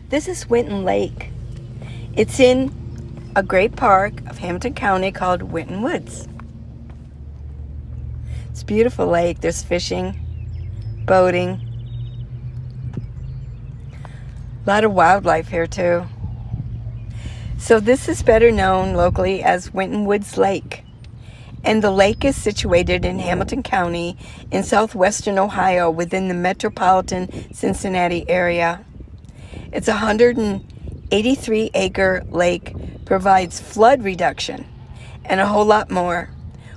This is Winton Lake. It's in a great park of Hamilton County called Winton Woods. It's a beautiful lake. There's fishing, boating, a lot of wildlife here too. So this is better known locally as Winton Woods Lake. And the lake is situated in Hamilton County in southwestern Ohio within the metropolitan Cincinnati area. It's a 183-acre lake, provides flood reduction, and a whole lot more.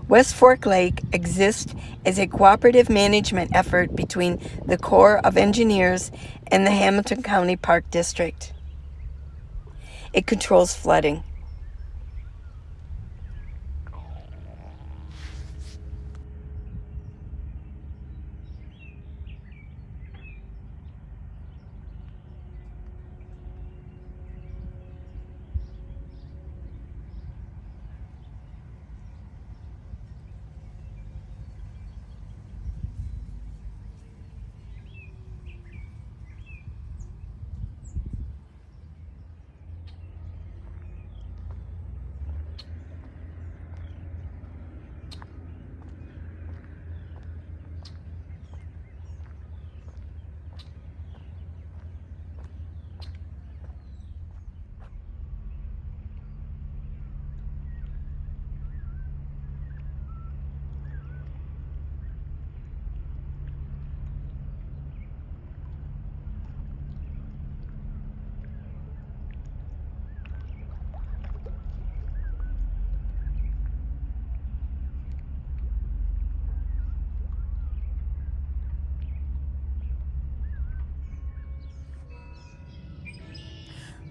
West Fork Lake exists as a cooperative management effort between the Corps of Engineers and the Hamilton County Park District. It controls flooding.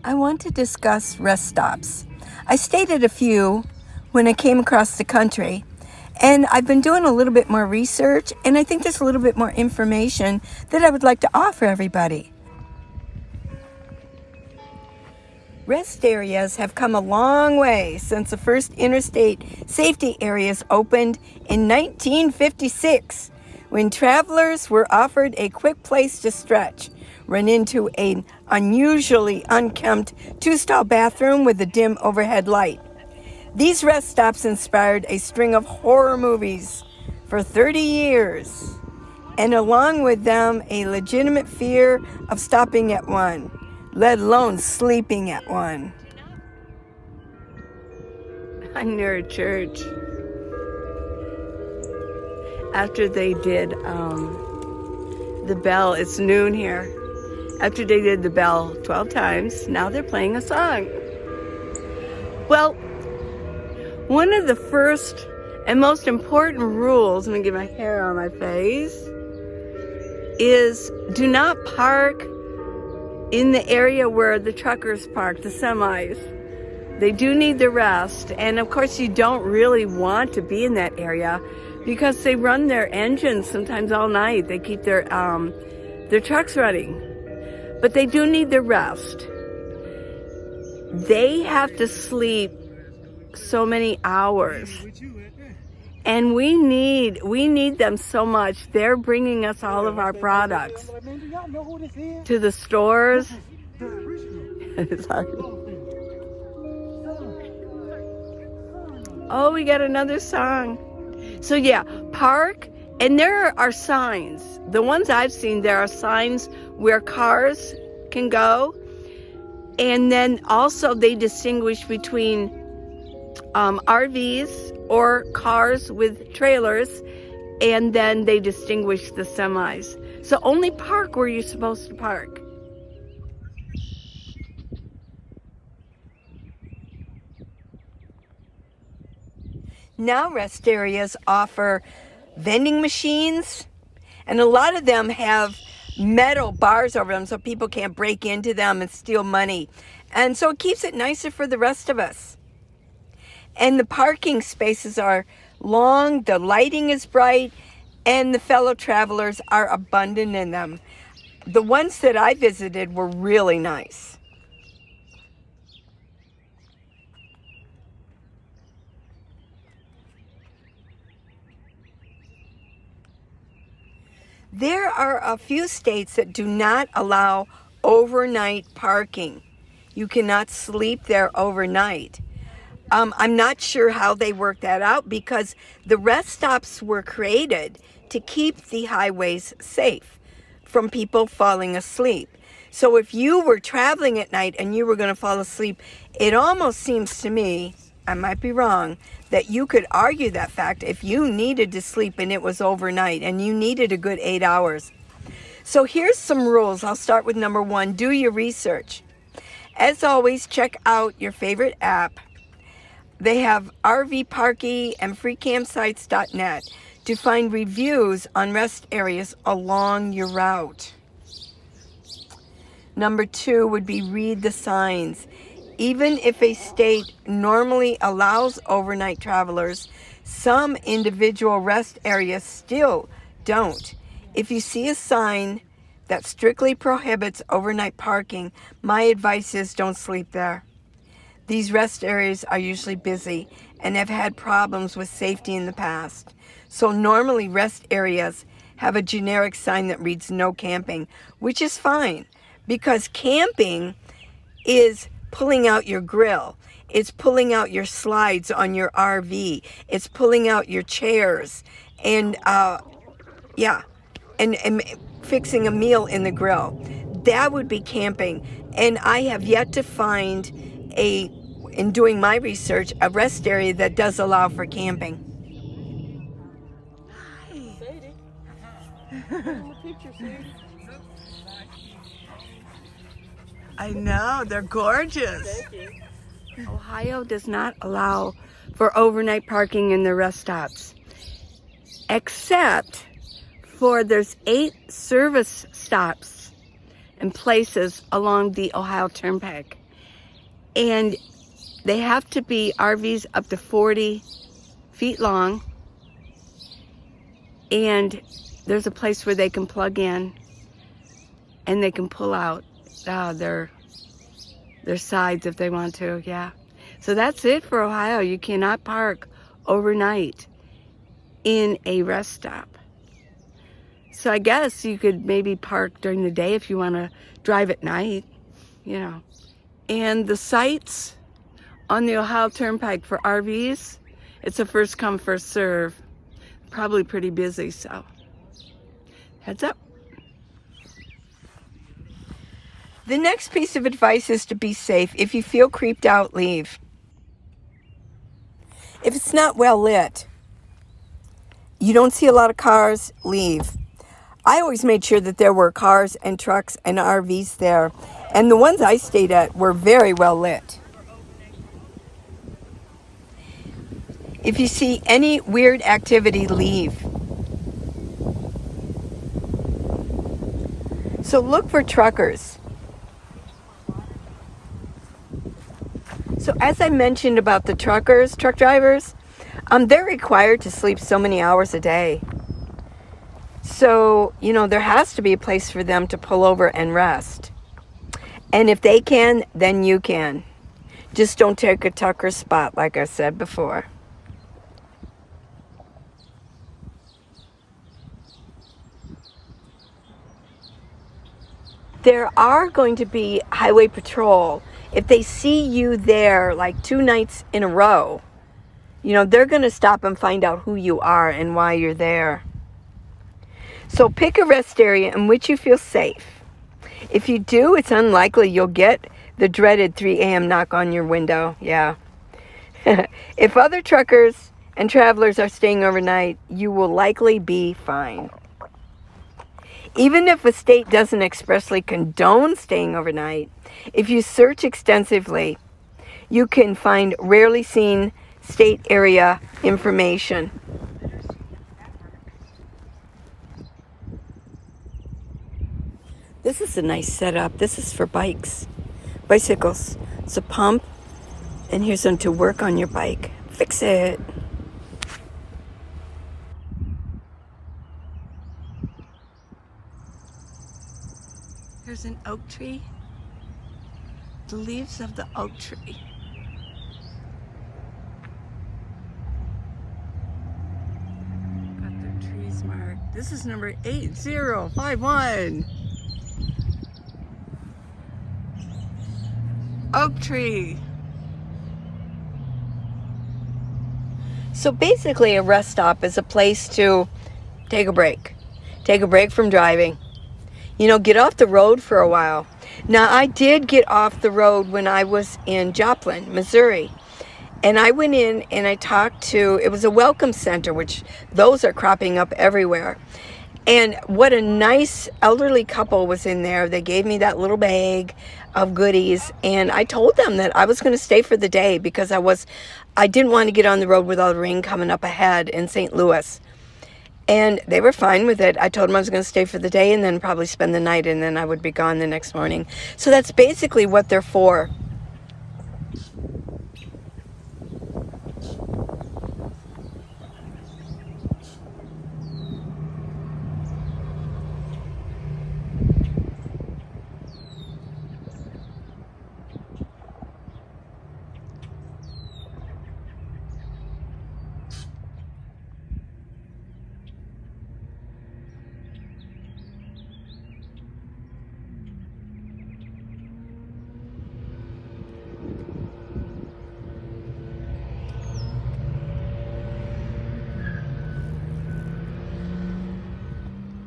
I want to discuss rest stops. I stayed at a few when I came across the country, and I've been doing a little bit more research, and I think there's a little bit more information that I would like to offer everybody. Rest areas have come a long way since the first interstate safety areas opened in 1956, when travelers were offered a quick place to stretch, run into an unusually unkempt two-stall bathroom with a dim overhead light. These rest stops inspired a string of horror movies for 30 years, and along with them, a legitimate fear of stopping at one, let alone sleeping at one. I'm near a church. After they did the bell, it's noon here. After they did the bell 12 times, now they're playing a song. Well, one of the first and most important rules, I'm gonna get my hair on my face, is do not park in the area where the truckers park, the semis. They do need the rest, and of course you don't really want to be in that area because they run their engines sometimes all night. They keep their trucks running. But they do need the rest. They have to sleep so many hours. And we need them so much. They're bringing us all of our products to the stores. Oh, we got another song. So yeah, park. And there are signs. The ones I've seen, there are signs where cars can go. And then also they distinguish between RVs or cars with trailers. And then they distinguish the semis. So only park where you're supposed to park. Now rest areas offer vending machines, and a lot of them have metal bars over them so people can't break into them and steal money. And so it keeps it nicer for the rest of us. And the parking spaces are long, the lighting is bright, and the fellow travelers are abundant in them. The ones that I visited were really nice. There are a few states that do not allow overnight parking. You cannot sleep there overnight. I'm not sure how they worked that out, because the rest stops were created to keep the highways safe from people falling asleep. So if you were traveling at night and you were going to fall asleep, it almost seems to me, I might be wrong, that you could argue that fact if you needed to sleep and it was overnight and you needed a good 8 hours. So here's some rules. I'll start with number 1. Do your research. As always, check out your favorite app. They have RV Parkey and freecampsites.net to find reviews on rest areas along your route. Number 2 would be read the signs. Even if a state normally allows overnight travelers, some individual rest areas still don't. If you see a sign that strictly prohibits overnight parking, my advice is don't sleep there. These rest areas are usually busy and have had problems with safety in the past. So normally rest areas have a generic sign that reads no camping, which is fine, because camping is pulling out your grill. It's pulling out your slides on your RV. It's pulling out your chairs and and fixing a meal in the grill. That would be camping. And I have yet to find in doing my research, a rest area that does allow for camping. I know, they're gorgeous. Ohio does not allow for overnight parking in the rest stops, except for there's 8 service stops and places along the Ohio Turnpike. And they have to be RVs up to 40 feet long. And there's a place where they can plug in and they can pull out their sides if they want to, yeah. So that's it for Ohio. You cannot park overnight in a rest stop. So I guess you could maybe park during the day if you want to drive at night, you know. And the sites on the Ohio Turnpike for RVs, it's a first come, first serve. Probably pretty busy, so heads up. The next piece of advice is to be safe. If you feel creeped out, leave. If it's not well lit, you don't see a lot of cars, leave. I always made sure that there were cars and trucks and RVs there, and the ones I stayed at were very well lit. If you see any weird activity, leave. So look for truckers. So as I mentioned about the truck drivers, they're required to sleep so many hours a day. So, you know, there has to be a place for them to pull over and rest. And if they can, then you can. Just don't take a trucker spot, like I said before. There are going to be highway patrol. If they see you there like 2 nights in a row, you know, they're going to stop and find out who you are and why you're there. So pick a rest area in which you feel safe. If you do, it's unlikely you'll get the dreaded 3 a.m. knock on your window. Yeah. If other truckers and travelers are staying overnight, you will likely be fine. Even if a state doesn't expressly condone staying overnight, if you search extensively, you can find rarely seen state area information. This is a nice setup. This is for bicycles. It's a pump, and here's some to work on your bike. Fix it. Here's an oak tree. The leaves of the oak tree. Got the trees marked. This is number 8051. Oak tree. So basically a rest stop is a place to take a break. Take a break from driving. You know, get off the road for a while. Now, I did get off the road when I was in Joplin, Missouri. And I went in and I talked to, it was a welcome center, which those are cropping up everywhere. And what a nice elderly couple was in there. They gave me that little bag of goodies. And I told them that I was going to stay for the day because I didn't want to get on the road with all the rain coming up ahead in St. Louis. And they were fine with it. I told them I was going to stay for the day and then probably spend the night, and then I would be gone the next morning. So that's basically what they're for.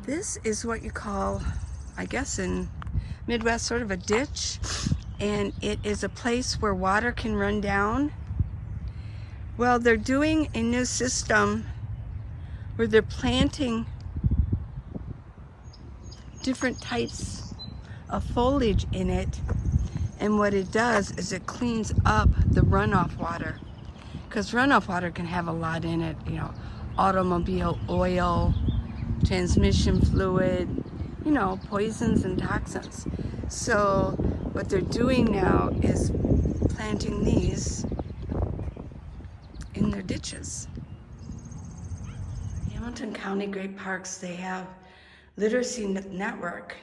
This is what you call, I guess in Midwest, sort of a ditch, and it is a place where water can run down. Well, they're doing a new system where they're planting different types of foliage in it, and what it does is it cleans up the runoff water, because runoff water can have a lot in it, you know, automobile oil, transmission fluid, you know, poisons and toxins. So what they're doing now is planting these in their ditches. Hamilton County Great Parks, they have literacy network.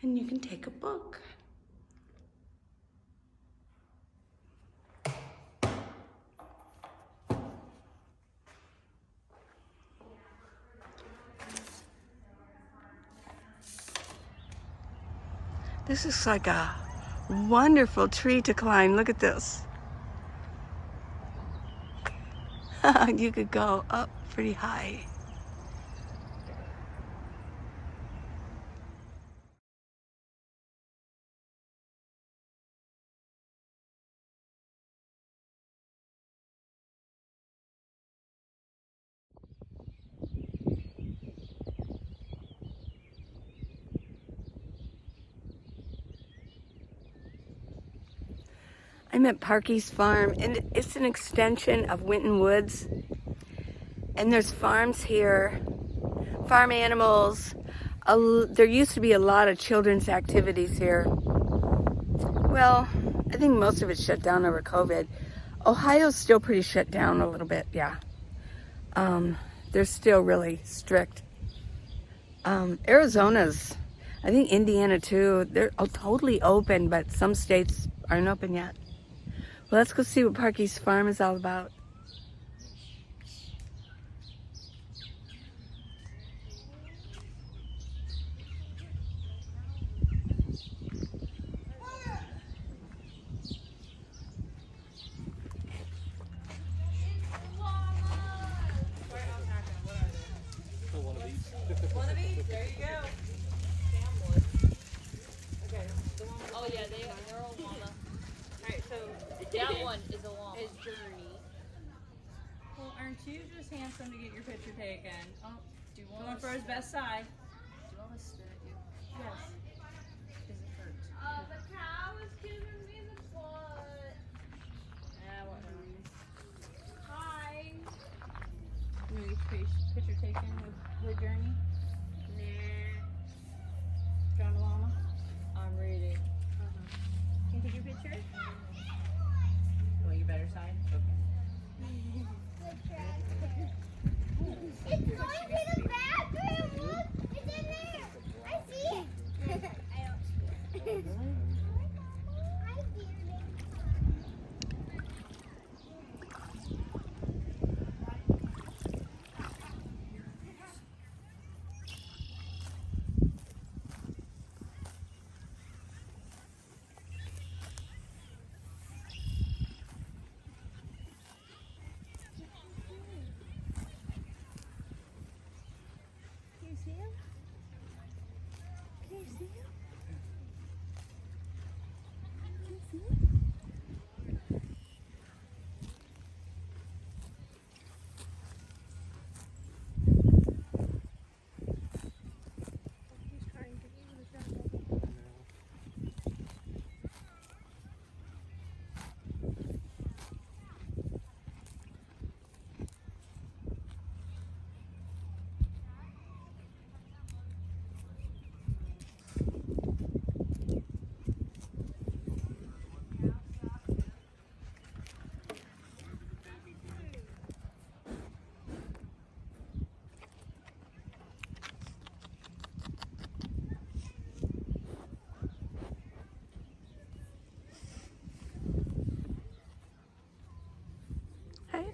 And you can take a book. This is like a wonderful tree to climb. Look at this. You could go up pretty high. I'm at Parkey's farm, and it's an extension of Winton Woods. And there's farms here, farm animals. There used to be a lot of children's activities here. Well, I think most of it's shut down over COVID. Ohio's still pretty shut down a little bit, yeah. They're still really strict. Arizona's, I think Indiana too, they're totally open, but some states aren't open yet. Well, let's go see what Parkey's farm is all about. One of these? There you go. Okay. Oh yeah, they're all llama. Alright, so that one is a llama. Is Journey. Well, aren't you just handsome to get your picture taken? Oh, do you want for his best side? Do you want to stare at you? Yes. Does it hurt? The cow is giving me the butt. Whatever. Hi. You want to get your picture taken with Journey? Nah. John Llama? I'm reading. Can you take your picture? Well, you better sign? Okay. It's going to the bathroom. Look, it's in there. I see it. I don't see it. I see it.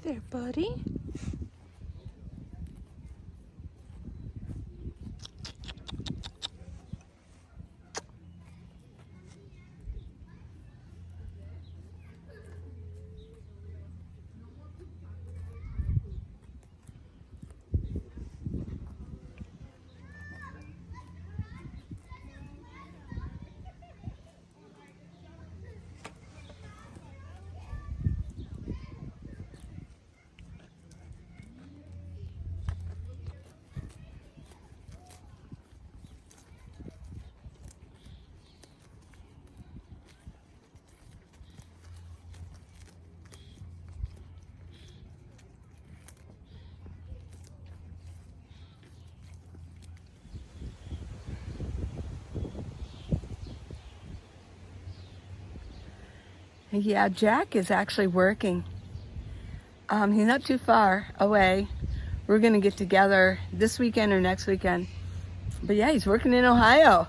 there, buddy. Yeah, Jack is actually working. He's not too far away. We're gonna get together this weekend or next weekend. But yeah, he's working in Ohio.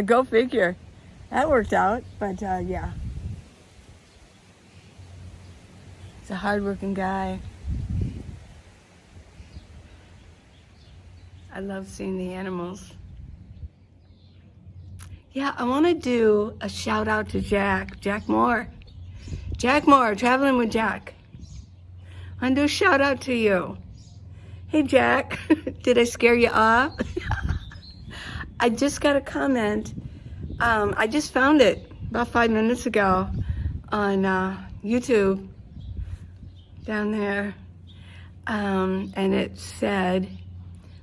Go figure. That worked out, but yeah. He's a hardworking guy. I love seeing the animals. Yeah, I want to do a shout out to Jack Moore. Jack Moore, Traveling with Jack. I want to do a shout out to you. Hey Jack, did I scare you off? I just got a comment. I just found it about 5 minutes ago on YouTube down there. And it said,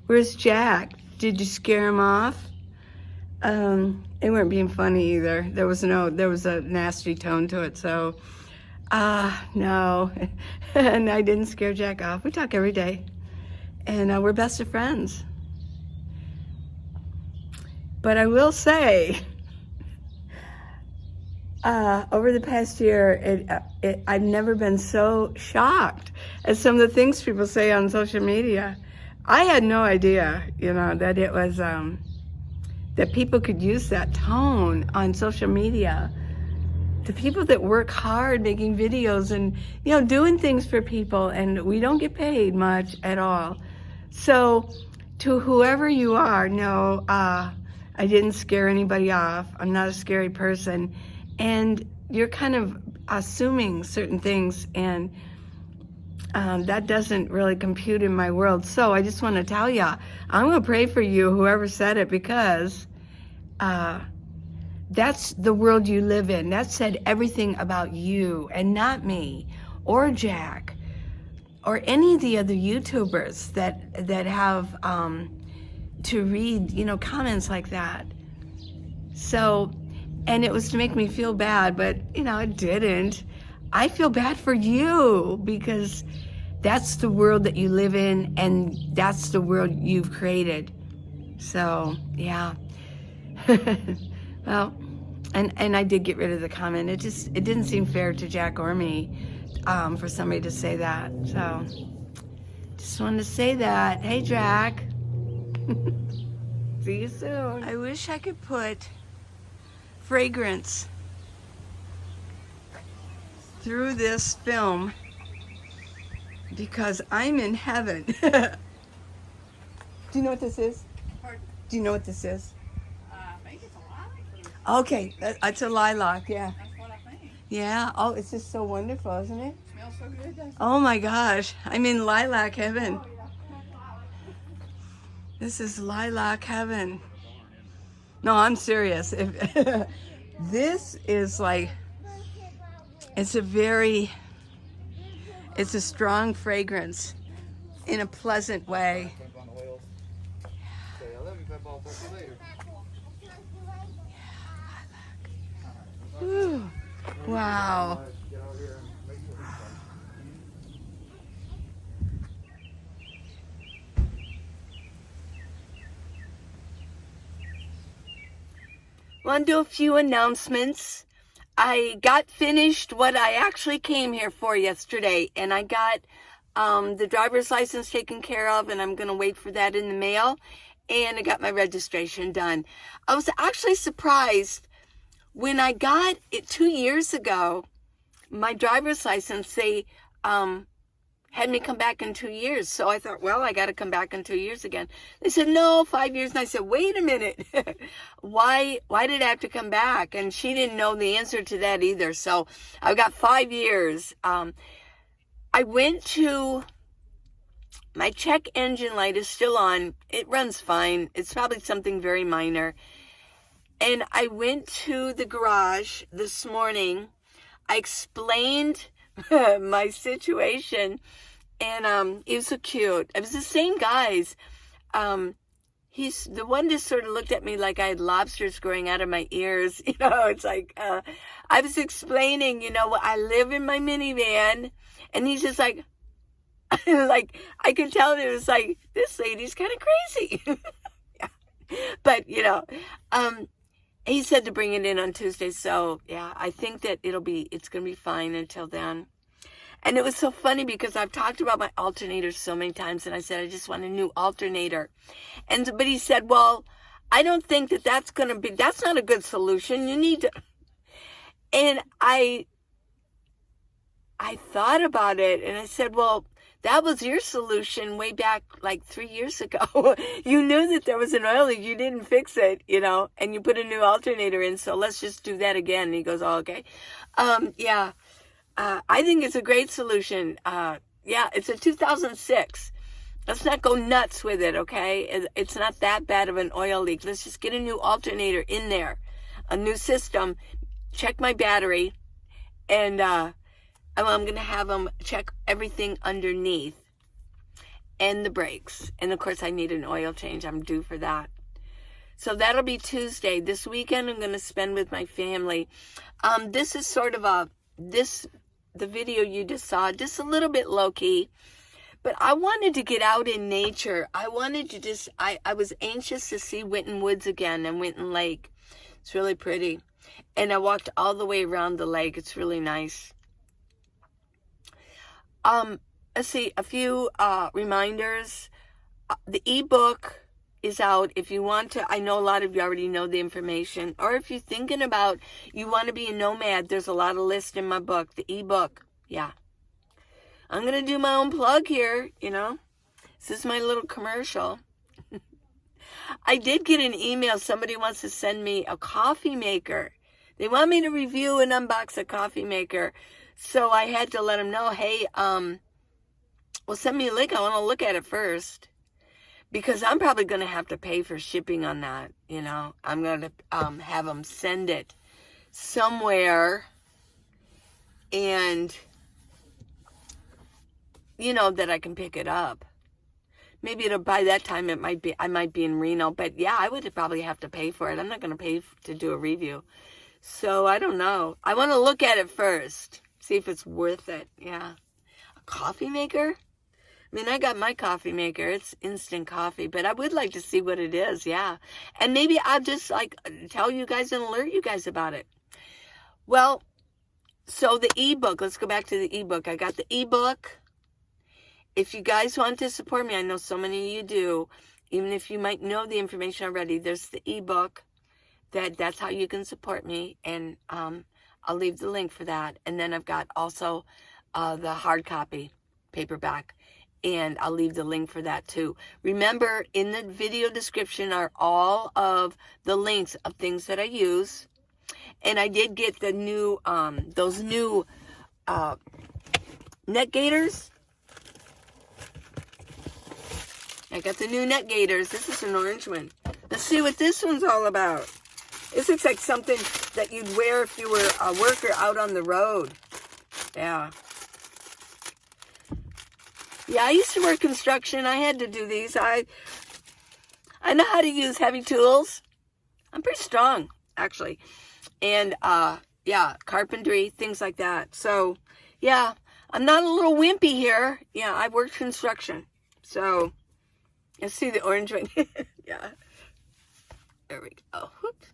"Where's Jack? Did you scare him off?" They weren't being funny either. There was a nasty tone to it. So, no, and I didn't scare Jack off. We talk every day, and we're best of friends. But I will say, over the past year, I've never been so shocked at some of the things people say on social media. I had no idea, that it was, that people could use that tone on social media. The people that work hard making videos and, doing things for people, and we don't get paid much at all. So to whoever you are, no, I didn't scare anybody off. I'm not a scary person. And you're kind of assuming certain things, and that doesn't really compute in my world. So I just want to tell you, I'm going to pray for you, whoever said it, because that's the world you live in. That said everything about you and not me or Jack or any of the other YouTubers that have to read, comments like that. So, and it was to make me feel bad, but, it didn't. I feel bad for you because that's the world that you live in, and that's the world you've created. So, yeah. Well, and I did get rid of the comment. It didn't seem fair to Jack or me for somebody to say that. So, just wanted to say that. Hey, Jack. See you soon. I wish I could put fragrance through this film because I'm in heaven. Do you know what this is? Pardon? Do you know what this is? I think it's a lilac. Okay, it's a lilac, yeah. That's what I think. Yeah, oh, it's just so wonderful, isn't it? Smells so good, doesn't it? Oh my gosh, I'm in lilac heaven. Oh, yeah. This is lilac heaven. No, I'm serious. This is like, it's a strong fragrance in a pleasant way. Ooh, wow. Want to do a few announcements. I got finished what I actually came here for yesterday, and I got the driver's license taken care of, and I'm going to wait for that in the mail, and I got my registration done. I was actually surprised when I got it 2 years ago, my driver's license, had me come back in 2 years. So I thought, well, I got to come back in 2 years again. They said, no, 5 years. And I said, wait a minute. Why did I have to come back? And she didn't know the answer to that either. So I've got 5 years. I went to, my check engine light is still on. It runs fine. It's probably something very minor. And I went to the garage this morning. I explained my situation, and he was so cute. It was the same guys. He's the one just sort of looked at me like I had lobsters growing out of my ears. You know, it's like I was explaining, you know, I live in my minivan, and he's just like, like I could tell it was like, this lady's kind of crazy. Yeah. But you know, he said to bring it in on Tuesday, so yeah, I think that it's going to be fine until then. And it was so funny because I've talked about my alternators so many times, and I said, I just want a new alternator. But he said, well, I don't think that's not a good solution. You need to, and I thought about it, and I said, well, that was your solution way back like 3 years ago. You knew that there was an oil leak. You didn't fix it, you know, and you put a new alternator in. So let's just do that again. And he goes, oh, okay. Yeah, I think it's a great solution. Yeah, it's a 2006. Let's not go nuts with it, okay? It's not that bad of an oil leak. Let's just get a new alternator in there, a new system, check my battery, and I'm going to have them check everything underneath and the brakes. And, of course, I need an oil change. I'm due for that. So that'll be Tuesday. This weekend I'm going to spend with my family. This is sort of the video you just saw, just a little bit low-key. But I wanted to get out in nature. I wanted to I was anxious to see Winton Woods again and Winton Lake. It's really pretty. And I walked all the way around the lake. It's really nice. Let's see, a few reminders. The ebook is out if you want to. I know a lot of you already know the information. Or if you're thinking about you want to be a nomad, there's a lot of lists in my book. The ebook, yeah. I'm going to do my own plug here, you know. This is my little commercial. I did get an email. Somebody wants to send me a coffee maker. They want me to review and unbox a coffee maker. So I had to let them know, hey, well, send me a link. I want to look at it first. Because I'm probably going to have to pay for shipping on that, you know. I'm going to have them send it somewhere. And, you know, that I can pick it up. Maybe by that time I might be in Reno. But, yeah, I would probably have to pay for it. I'm not going to pay to do a review. So, I don't know. I want to look at it first. See if it's worth it. Yeah. A coffee maker? I mean, I got my coffee maker. It's instant coffee. But I would like to see what it is. Yeah. And maybe I'll just, like, tell you guys and alert you guys about it. Well, so the ebook. Let's go back to the ebook. I got the ebook. If you guys want to support me, I know so many of you do. Even if you might know the information already, there's the ebook. That's how you can support me. And I'll leave the link for that. And then I've got also the hard copy paperback. And I'll leave the link for that too. Remember, in the video description are all of the links of things that I use. And I did get the new, those new net gaiters. I got the new net gaiters. This is an orange one. Let's see what this one's all about. This looks like something that you'd wear if you were a worker out on the road. Yeah. Yeah, I used to work construction. I had to do these. I know how to use heavy tools. I'm pretty strong, actually. And, yeah, carpentry, things like that. So, yeah, I'm not a little wimpy here. Yeah, I worked construction. So, let's see the orange one. Yeah. There we go. Whoops.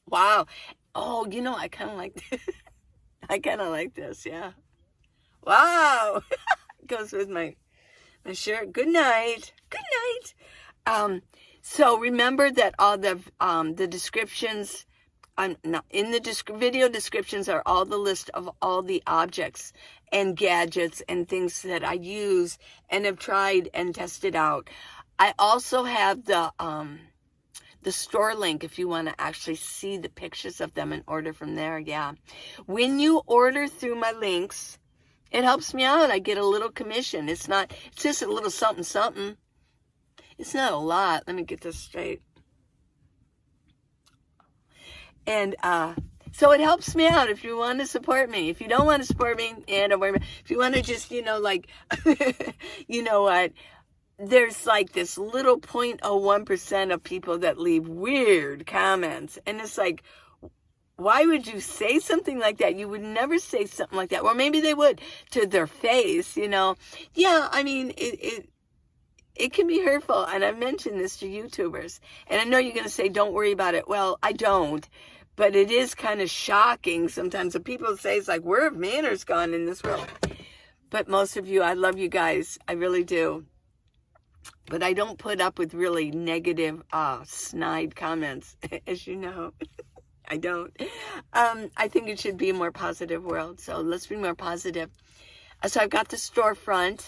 Wow. Oh, you know, I kind of like this. I kind of like this, yeah. Wow. Goes with my shirt. Good night. Good night. So remember that all the descriptions I'm not in the video descriptions are all the list of all the objects and gadgets and things that I use and have tried and tested out. I also have the store link if you want to actually see the pictures of them and order from there. Yeah. When you order through my links, it helps me out. I get a little commission. It's just a little something, something. It's not a lot. Let me get this straight. And so it helps me out if you want to support me. If you don't want to support me, don't worry about it. If you want to just, like, you know what? There's like this little 0.01% of people that leave weird comments. And it's like, why would you say something like that? You would never say something like that. Or maybe they would to their face, Yeah, I mean, it can be hurtful. And I've mentioned this to YouTubers. And I know you're going to say, don't worry about it. Well, I don't. But it is kind of shocking sometimes. When people say, it's like, where have manners gone in this world? But most of you, I love you guys. I really do. But I don't put up with really negative, snide comments, as you know. I don't. I think it should be a more positive world. So let's be more positive. So I've got the storefront.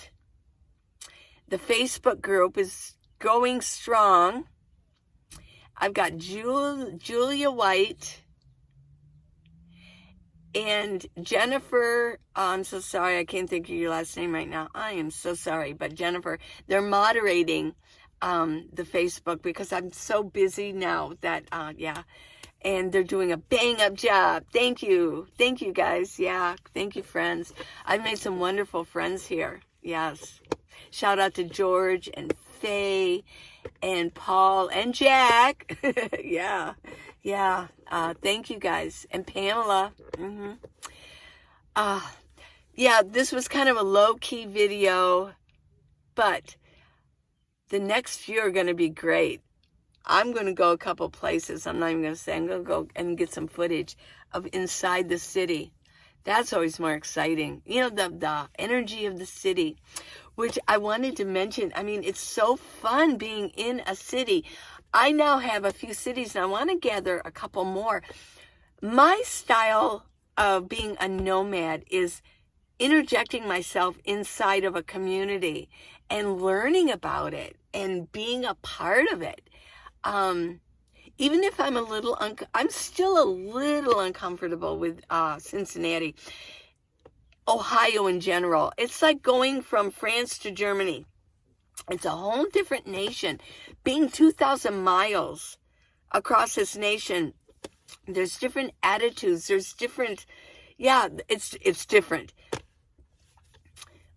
The Facebook group is going strong. I've got Julia White and Jennifer. I'm so sorry. I can't think of your last name right now. I am so sorry. But Jennifer, they're moderating the Facebook because I'm so busy now that, yeah. And they're doing a bang-up job. Thank you. Thank you, guys. Yeah. Thank you, friends. I've made some wonderful friends here. Yes. Shout out to George and Faye and Paul and Jack. Yeah. Yeah. Thank you, guys. And Pamela. Yeah, this was kind of a low-key video, but the next few are going to be great. I'm going to go a couple places. I'm not even going to say. I'm going to go and get some footage of inside the city. That's always more exciting. The energy of the city, which I wanted to mention. I mean, it's so fun being in a city. I now have a few cities, and I want to gather a couple more. My style of being a nomad is interjecting myself inside of a community and learning about it and being a part of it. Even if I'm I'm still a little uncomfortable with Cincinnati, Ohio in general. It's like going from France to Germany. It's a whole different nation. Being 2,000 miles across this nation, there's different attitudes. There's different, yeah, it's different.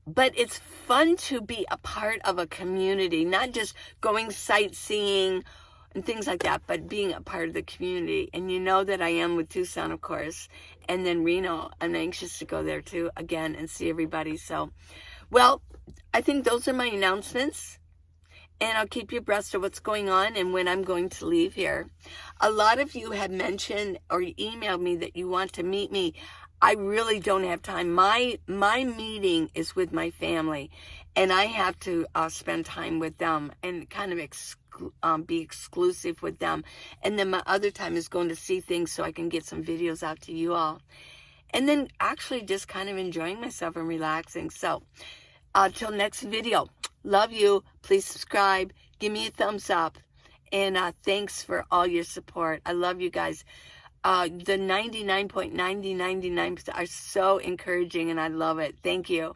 But it's fun to be a part of a community, not just going sightseeing and things like that, but being a part of the community. And you know that I am with Tucson, of course, and then Reno. I'm anxious to go there too, again, and see everybody. So, well, I think those are my announcements, and I'll keep you abreast of what's going on and when I'm going to leave here. A lot of you have mentioned or emailed me that you want to meet me. I really don't have time. My meeting is with my family, and I have to spend time with them and kind of be exclusive with them. And then my other time is going to see things so I can get some videos out to you all. And then actually just kind of enjoying myself and relaxing. So till next video, love you. Please subscribe. Give me a thumbs up. And thanks for all your support. I love you guys. The 99.99% are so encouraging, and I love it. Thank you.